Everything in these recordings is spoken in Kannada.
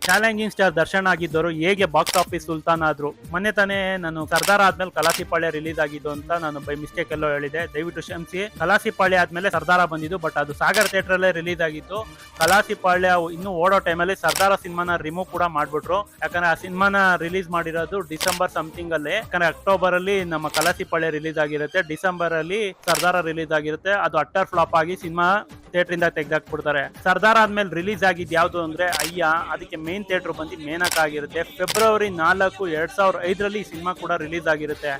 ಚಾಲೆಂಜಿಂಗ್ ಸ್ಟಾರ್ ದರ್ಶನ್ ಆಗಿದ್ದವರು ಹೇಗೆ ಬಾಕ್ಸ್ ಆಫೀಸ್ ಸುಲ್ತಾನ್ ಆದ್ರು. ಮೊನ್ನೆ ತಾನೇ ನಾನು ಸರ್ದಾರ್ ಆದ್ಮೇಲೆ ಕಲಾಸಿಪಾಳ್ಯ ರಿಲೀಸ್ ಆಗಿದ್ದು ಅಂತ ನಾನು ಬೈ ಮಿಸ್ಟೇಕ್ ಎಲ್ಲೋ ಹೇಳಿದೆ, ದಯವಿಟ್ಟು ಕ್ಷಮಿಸಿ. ಕಲಾಸಿಪಾಳ್ಯ ಆದ್ಮೇಲೆ ಸರ್ದಾರ ಬಂದಿದ್ದು, ಬಟ್ ಅದು ಸಾಗರ್ ಥಿಯೇಟರ್ ಅಲ್ಲೇ ರಿಲೀಸ್ ಆಗಿತ್ತು. ಕಲಾಸಿಪಾಳ್ಯ ಇನ್ನು ಓಡೋ ಟೈಮಲ್ಲಿ ಸರ್ದಾರ ಸಿನಿಮಾನ ರಿಮೂವ್ ಕೂಡ ಮಾಡ್ಬಿಟ್ರು. ಯಾಕಂದ್ರೆ ಆ ಸಿನಿಮಾನ ರಿಲೀಸ್ ಮಾಡಿರೋದು ಡಿಸೆಂಬರ್ ಸಮಥಿಂಗ್ ಅಲ್ಲಿ, ಯಾಕಂದ್ರೆ ಅಕ್ಟೋಬರ್ ಅಲ್ಲಿ ನಮ್ಮ ಕಲಾಸಿಪಾಳ್ಯ ರಿಲೀಸ್ ಆಗಿರುತ್ತೆ, ಡಿಸೆಂಬರ್ ಅಲ್ಲಿ ಸರ್ದಾರ ರಿಲೀಸ್ ಆಗಿರುತ್ತೆ. ಅದು ಅಟ್ಟರ್ ಫ್ಲಾಪ್ ಆಗಿ ಸಿನಿಮಾ ಥಿಯೇಟರ್ ಇಂದ ತೆಗೆದಾಕ್ಬಿಡ್ತಾರೆ. ಸರ್ದಾರ್ ಆದ್ಮೇಲೆ ರಿಲೀಸ್ ಆಗಿದ್ದು ಯಾವ್ದು ಅಂದ್ರೆ ಅಯ್ಯ, ಅದಕ್ಕೆ ಮೇನ್ ಥಿಯೇಟರ್ ಬಂದು ಮೇನಕ್ ಆಗಿರುತ್ತೆ. ಫೆಬ್ರವರಿ 4, 2005 ಈ ಸಿನಿಮಾ ಕೂಡ ರಿಲೀಸ್ ಆಗಿರುತ್ತೆ.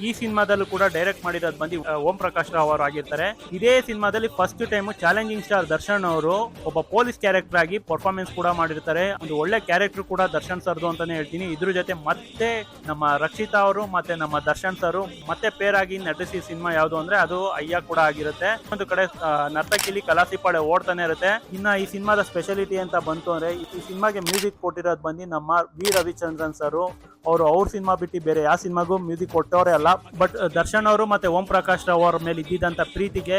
ಈ ಸಿನಿಮಾದಲ್ಲೂ ಕೂಡ ಡೈರೆಕ್ಟ್ ಮಾಡಿರೋದು ಬಂದು ಓಂ ಪ್ರಕಾಶ್ ರಾವ್ ಅವರು ಆಗಿರ್ತಾರೆ. ಇದೇ ಸಿನಿಮಾದಲ್ಲಿ first time challenging star Darshan ಅವರು ಒಬ್ಬ ಪೊಲೀಸ್ ಕ್ಯಾರೆಕ್ಟರ್ ಆಗಿ ಪರ್ಫಾರ್ಮೆನ್ಸ್ ಕೂಡ ಮಾಡಿರ್ತಾರೆ. ಒಂದು ಒಳ್ಳೆ ಕ್ಯಾರೆಕ್ಟರ್ ಕೂಡ ದರ್ಶನ್ ಸರ್ದು ಅಂತಾನೆ ಹೇಳ್ತೀನಿ. ಇದ್ರ ಜೊತೆ ಮತ್ತೆ ನಮ್ಮ ರಕ್ಷಿತಾ ಅವರು ಮತ್ತೆ ನಮ್ಮ ದರ್ಶನ್ ಸರ್ ಮತ್ತೆ ಪೇರ್ ಆಗಿ ನಟಿಸಿ ಸಿನಿಮಾ ಯಾವುದು ಅಂದ್ರೆ ಅದು ಅಯ್ಯ ಕೂಡ ಆಗಿರುತ್ತೆ. ಒಂದು ಕಡೆ ನರ್ತಕಿಲಿ ಕಲಾಸಿಪಾಳ್ಯ ಓಡ್ತಾನೆ ಇರುತ್ತೆ. ಇನ್ನ ಈ ಸಿನಿಮಾದ ಸ್ಪೆಷಾಲಿಟಿ ಅಂತ ಬಂತು ಅಂದ್ರೆ ಈ ಸಿನಿಮಾಗೆ ಮ್ಯೂಸಿಕ್ ಕೊಟ್ಟಿರೋದು ಬಂದು ನಮ್ಮ ವಿ ರವಿಚಂದ್ರನ್ ಸರ್. ಅವ್ರ ಸಿನಿಮಾ ಬಿಟ್ಟು ಬೇರೆ ಯಾವ ಸಿನಿಮಾಗೂ ಮ್ಯೂಸಿಕ್ ಕೊಟ್ಟವರೇ ಅಲ್ಲ. ಬಟ್ ದರ್ಶನ್ ಅವರು ಮತ್ತೆ ಓಂ ಪ್ರಕಾಶ್ ರಾವ್ ಅವ್ರ ಮೇಲೆ ಇದ್ದಿದ್ದಂತ ಪ್ರೀತಿಗೆ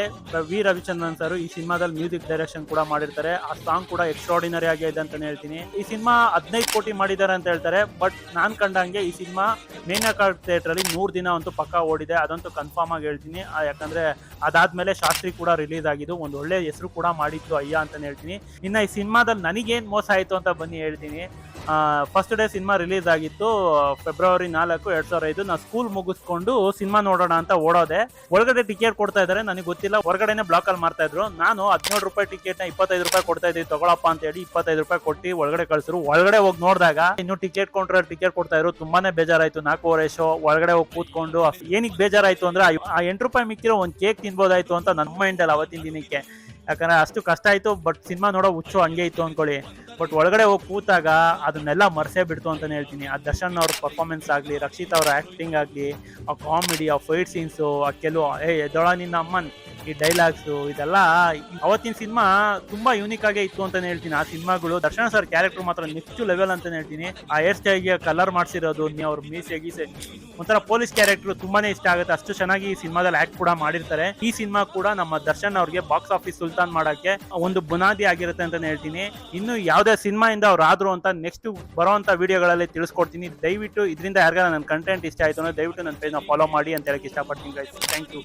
ವಿ ರವಿಚಂದ್ರನ್ ಸರ್ ಈ ಸಿನಿಮಾದಲ್ಲಿ ಮ್ಯೂಸಿಕ್ ಡೈರೆಕ್ಷನ್ ಕೂಡ ಮಾಡಿರ್ತಾರೆ. ಆ ಸಾಂಗ್ ಕೂಡ ಎಕ್ಸ್ಟ್ರಾರ್ಡಿನರಿ ಆಗಿದೆ ಅಂತಾನೆ ಹೇಳ್ತೀನಿ. ಈ ಸಿನಿಮಾ 15 ಕೋಟಿ ಮಾಡಿದ್ದಾರೆ ಅಂತ ಹೇಳ್ತಾರೆ, ಬಟ್ ನಾನ್ ಕಂಡಂಗೆ ಈ ಸಿನಿಮಾ ಮೇನಕಾರ್ಡ್ ಥಿಯೇಟರ್ ಅಲ್ಲಿ 100 ದಿನ ಅಂತೂ ಪಕ್ಕಾ ಓಡಿದೆ, ಅದಂತೂ ಕನ್ಫರ್ಮ್ ಆಗಿ ಹೇಳ್ತೀನಿ. ಯಾಕಂದ್ರೆ ಅದಾದ್ಮೇಲೆ ಶಾಸ್ತ್ರಿ ಕೂಡ ರಿಲೀಸ್ ಆಗಿದ್ದು, ಒಂದು ಒಳ್ಳೆ ಹೆಸರು ಕೂಡ ಮಾಡಿತ್ತು ಅಯ್ಯ ಅಂತಾನೆ ಹೇಳ್ತೀನಿ. ಇನ್ನ ಈ ಸಿನಿಮಾದಲ್ಲಿ ನನಗೇನ್ ಮೋಸ ಆಯ್ತು ಅಂತ ಬನ್ನಿ ಹೇಳ್ತೀನಿ. ಫಸ್ಟ್ ಡೇ ಸಿನಿಮಾ ರಿಲೀಸ್ ಆಗಿತ್ತು ಫೆಬ್ರವರಿ 4, 2005. ನಾನು ಸ್ಕೂಲ್ ಮುಗಿಸ್ಕೊಂಡು ಸಿನಿಮಾ ನೋಡೋಣ ಅಂತ ಓಡೋದೆ. ಒಳಗಡೆ ಟಿಕೆಟ್ ಕೊಡ್ತಾ ಇದಾರೆ, ನನಗೆ ಗೊತ್ತಿಲ್ಲ. ಹೊರಗಡೆನೆ ಬ್ಲಾಕ್ ಅಲ್ಲಿ ಮಾಡ್ತಾ ಇದ್ರು. ನಾನು 17 ರೂಪಾಯಿ ಟಿಕೆಟ್ ನ 25 ರೂಪಾಯಿ ಕೊಡ್ತಾ ಇದ್ದೀವಿ ತಗೊಳಪ್ಪ ಅಂತ ಹೇಳಿ 25 ರೂಪಾಯಿ ಕೊಟ್ಟು ಒಳಗಡೆ ಕಳ್ಸಿದ್ರು. ಒಳಗಡೆ ಹೋಗಿ ನೋಡಿದಾಗ ಇನ್ನು ಟಿಕೆಟ್ ಕೊಂಡ್ರೆ ಟಿಕೆಟ್ ಕೊಡ್ತಾ ಇದ್ರು. ತುಂಬಾನೇ ಬೇಜಾರಾಯ್ತು. 4:30 ಶೋ ಒಳಗಡೆ ಹೋಗಿ ಕೂತ್ಕೊಂಡು ಏನಿಗೆ ಬೇಜಾರಾಯ್ತು ಅಂದ್ರೆ ಆ 8 ರೂಪಾಯಿ ಮಿಕ್ಕಿರೋ ಒಂದು ಕೇಕ್ ತಿನ್ಬೋದಾಯ್ತು ಅಂತ ನನ್ನ ಮೈಂಡ್ ಅಲ್ಲಿ ಅವತ್ತಿನ ದಿನಕ್ಕೆ. ಯಾಕಂದ್ರೆ ಅಷ್ಟು ಕಷ್ಟ ಆಯ್ತು. ಬಟ್ ಸಿನಿಮಾ ನೋಡೋ ಹುಚ್ಚು ಹಂಗೆ ಇತ್ತು ಅನ್ಕೊಳ್ಳಿ. ಬಟ್ ಒಳಗಡೆ ಹೋಗಿ ಕೂತಾಗ ಅದನ್ನೆಲ್ಲ ಮರ್ಸೇ ಬಿಡ್ತು ಅಂತಾನೆ ಹೇಳ್ತೀನಿ. ಆ ದರ್ಶನ್ ಅವ್ರ ಪರ್ಫಾರ್ಮೆನ್ಸ್ ಆಗಲಿ, ರಕ್ಷಿತಾ ಅವ್ರ ಆಕ್ಟಿಂಗ್ ಆಗಲಿ, ಆ ಕಾಮಿಡಿ, ಆ ಫೈಟ್ ಸೀನ್ಸು, ಆ ಕೆಲವು ಎದೊಳ ನಿನ್ನ ಅಮ್ಮನ್ ಈ ಡೈಲಾಗ್ಸು, ಇದೆಲ್ಲ ಅವತ್ತಿನ ಸಿನಿಮಾ ತುಂಬಾ ಯೂನಿಕ್ ಆಗೇ ಇತ್ತು ಅಂತಾನೆ ಹೇಳ್ತೀನಿ. ಆ ಸಿನಿಮಾಗಳು ದರ್ಶನ್ ಸರ್ ಕ್ಯಾರೆಕ್ಟರ್ ಮಾತ್ರ ನೆಕ್ಸ್ಟ್ ಲೆವೆಲ್ ಅಂತಾನೆ ಹೇಳ್ತೀನಿ. ಆ ಹೇರ್ ಸ್ಟೈಲ್ಗೆ ಕಲರ್ ಮಾಡಿಸಿರೋದು, ಅವ್ರ ಮೀಸೆ ಗೀಸೆ ಒಂಥರ ಪೊಲೀಸ್ ಕ್ಯಾರೆಕ್ಟರ್ ತುಂಬಾನೇ ಇಷ್ಟ ಆಗುತ್ತೆ. ಅಷ್ಟು ಚೆನ್ನಾಗಿ ಈ ಸಿನಿಮಾದಲ್ಲಿ ಆಕ್ಟ್ ಕೂಡ ಮಾಡಿರ್ತಾರೆ. ಈ ಸಿನಿಮಾ ಕೂಡ ನಮ್ಮ ದರ್ಶನ್ ಅವ್ರಿಗೆ ಬಾಕ್ಸ್ ಆಫೀಸ್ ಸುಲ್ತಾನ್ ಮಾಡಕ್ಕೆ ಒಂದು ಬುನಾದಿ ಆಗಿರುತ್ತೆ ಅಂತಾನೆ ಹೇಳ್ತೀನಿ. ಇನ್ನು ಯಾವ್ದೇ ಸಿನಿಮಾ ಇಂದ ಅವ್ರು ಆದ್ರು ಅಂತ ನೆಕ್ಸ್ಟ್ ಬರೋಂತ ವಿಡಿಯೋಗಳಲ್ಲಿ ತಿಳಿಸ್ಕೊಡ್ತೀನಿ. ದಯವಿಟ್ಟು ಇದರಿಂದ ಯಾರಿಗಾರ ನನ್ನ ಕಂಟೆಂಟ್ ಇಷ್ಟ ಆಯ್ತು ಅಂದ್ರೆ ದಯವಿಟ್ಟು ನನ್ನ ಪೇಜ್ನ ಫಾಲೋ ಮಾಡಿ ಅಂತ ಹೇಳಕ್ ಇಷ್ಟಪಡ್ತೀನಿ ಗೈಸ್. Thank you.